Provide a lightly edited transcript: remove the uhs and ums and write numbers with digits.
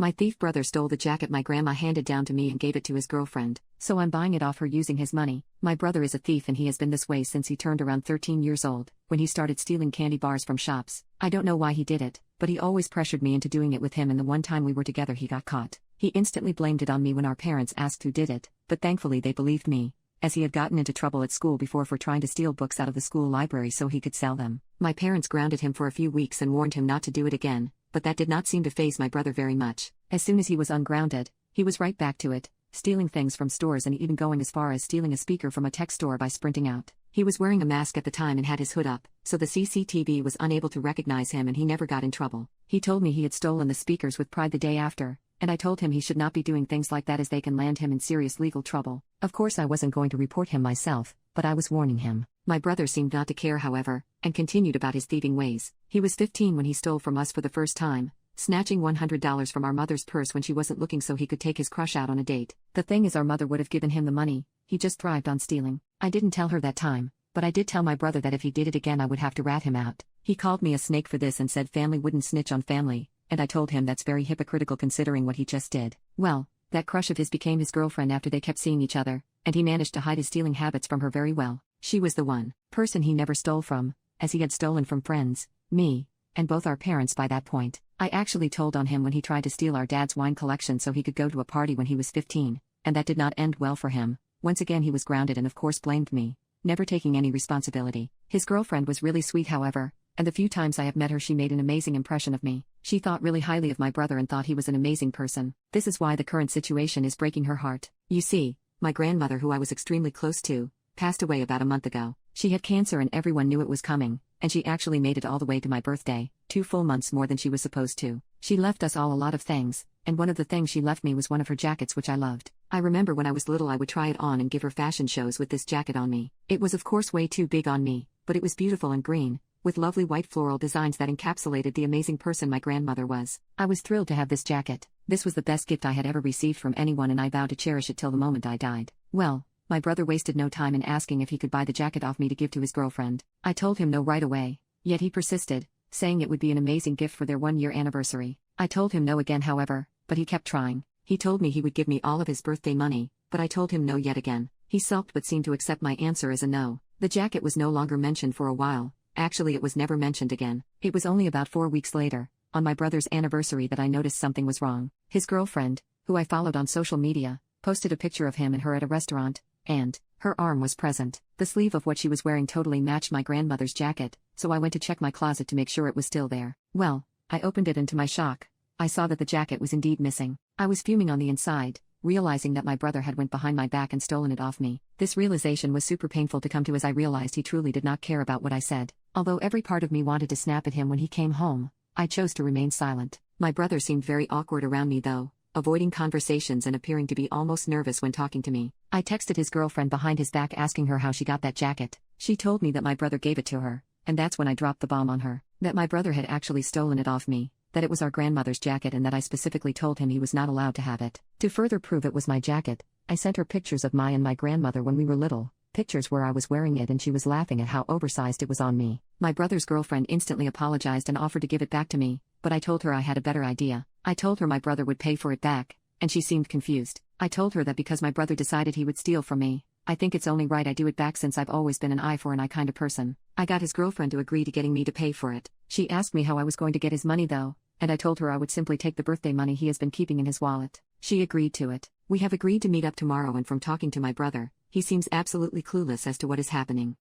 My thief brother stole the jacket my grandma handed down to me and gave it to his girlfriend, so I'm buying it off her using his money. My brother is a thief and he has been this way since he turned around 13 years old, when he started stealing candy bars from shops. I don't know why he did it, but he always pressured me into doing it with him, and the one time we were together he got caught. He instantly blamed it on me when our parents asked who did it, but thankfully they believed me, as he had gotten into trouble at school before for trying to steal books out of the school library so he could sell them. My parents grounded him for a few weeks and warned him not to do it again, but that did not seem to faze my brother very much. As soon as he was ungrounded, he was right back to it, stealing things from stores and even going as far as stealing a speaker from a tech store by sprinting out. He was wearing a mask at the time and had his hood up, so the CCTV was unable to recognize him and he never got in trouble. He told me he had stolen the speakers with pride the day after, and I told him he should not be doing things like that as they can land him in serious legal trouble. Of course I wasn't going to report him myself, but I was warning him. My brother seemed not to care, however, and continued about his thieving ways. He was 15 when he stole from us for the first time, snatching $100 from our mother's purse when she wasn't looking so he could take his crush out on a date. The thing is, our mother would have given him the money, he just thrived on stealing. I didn't tell her that time, but I did tell my brother that if he did it again I would have to rat him out. He called me a snake for this and said family wouldn't snitch on family, and I told him that's very hypocritical considering what he just did. Well, that crush of his became his girlfriend after they kept seeing each other, and he managed to hide his stealing habits from her very well. She was the one person he never stole from, as he had stolen from friends, me, and both our parents by that point. I actually told on him when he tried to steal our dad's wine collection so he could go to a party when he was 15, and that did not end well for him. Once again he was grounded and of course blamed me, never taking any responsibility. His girlfriend was really sweet, however, and the few times I have met her she made an amazing impression of me. She thought really highly of my brother and thought he was an amazing person. This is why the current situation is breaking her heart. You see, my grandmother, who I was extremely close to, passed away about a month ago. She had cancer and everyone knew it was coming, and she actually made it all the way to my birthday, 2 full months more than she was supposed to. She left us all a lot of things, and one of the things she left me was one of her jackets which I loved. I remember when I was little I would try it on and give her fashion shows with this jacket on me. It was of course way too big on me, but it was beautiful and green, with lovely white floral designs that encapsulated the amazing person my grandmother was. I was thrilled to have this jacket. This was the best gift I had ever received from anyone and I vowed to cherish it till the moment I died. Well, my brother wasted no time in asking if he could buy the jacket off me to give to his girlfriend. I told him no right away, yet he persisted, saying it would be an amazing gift for their 1-year anniversary. I told him no again, however, but he kept trying. He told me he would give me all of his birthday money, but I told him no yet again. He sulked but seemed to accept my answer as a no. The jacket was no longer mentioned for a while. Actually, it was never mentioned again. It was only about 4 weeks later, on my brother's anniversary, that I noticed something was wrong. His girlfriend, who I followed on social media, posted a picture of him and her at a restaurant, and her arm was present. The sleeve of what she was wearing totally matched my grandmother's jacket, so I went to check my closet to make sure it was still there. Well, I opened it and to my shock, I saw that the jacket was indeed missing. I was fuming on the inside, realizing that my brother had went behind my back and stolen it off me. This realization was super painful to come to as I realized he truly did not care about what I said. Although every part of me wanted to snap at him when he came home, I chose to remain silent. My brother seemed very awkward around me though, avoiding conversations and appearing to be almost nervous when talking to me. I texted his girlfriend behind his back asking her how she got that jacket. She told me that my brother gave it to her, and that's when I dropped the bomb on her. That my brother had actually stolen it off me, that it was our grandmother's jacket, and that I specifically told him he was not allowed to have it. To further prove it was my jacket, I sent her pictures of my and my grandmother when we were little, pictures where I was wearing it and she was laughing at how oversized it was on me. My brother's girlfriend instantly apologized and offered to give it back to me, but I told her I had a better idea. I told her my brother would pay for it back, and she seemed confused. I told her that because my brother decided he would steal from me, I think it's only right I do it back since I've always been an eye for an eye kind of person. I got his girlfriend to agree to getting me to pay for it. She asked me how I was going to get his money though, and I told her I would simply take the birthday money he has been keeping in his wallet. She agreed to it. We have agreed to meet up tomorrow, and from talking to my brother, he seems absolutely clueless as to what is happening.